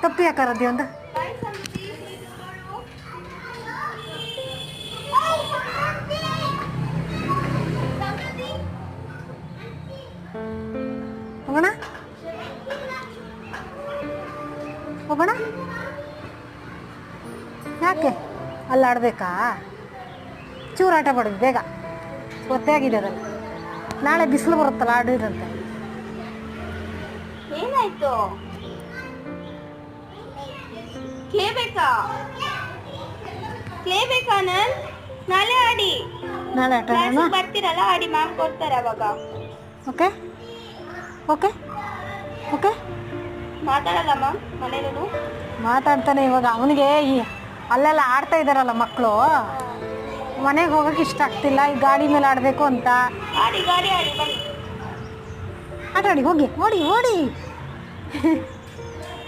ತಪ್ಪು ಯಾಕಾರದಿ ಒಂದು ಹೋಗೋಣ ಹೋಗೋಣ. ಯಾಕೆ ಅಲ್ಲಿ ಆಡಬೇಕಾ? ಚೂರು ಆಟ ಪಡೋದು ಬೇಗ, ಗೊತ್ತೇ ಆಗಿದೆ ಅದಲ್ಲ. ನಾಳೆ ಬಿಸಿಲು ಬರುತ್ತಲ್ಲ, ಆಡಿದಂತೆ. ಏನಾಯ್ತು? ಕ್ಲೇ ಬೇಕಾ? ನಾಳೆ ಆಡಿ. ನಾಳೆ ಆಟ ಆಡೋಣ. ಬರ್ತೀರಲ್ಲ, ಆಡಿ, ಮ್ಯಾಮ್ ಕೊಡ್ತಾರೆ ಅವಾಗ. Okay okay okay. ಮಾತಾಡಲ್ಲ ಮ್ಯಾಮ್ ಮನೇಲೂ? ಮಾತಾಡ್ತಾನೆ. ಇವಾಗ ಅವನಿಗೆ ಅಲ್ಲೆಲ್ಲ ಆಡ್ತಾ ಇದ್ದಾರಲ್ಲ ಮಕ್ಕಳು, ಮನೆಗೆ ಹೋಗೋಕೆ ಇಷ್ಟ ಆಗ್ತಿಲ್ಲ. ಈ ಗಾಡಿ ಮೇಲೆ ಆಡಬೇಕು ಅಂತ. ಗಾಡಿ ಆಡಿ ಬನ್ನಿ. ಆಟ ಆಡಿ, ಹೋಗಿ ಓಡಿ ಓಡಿ.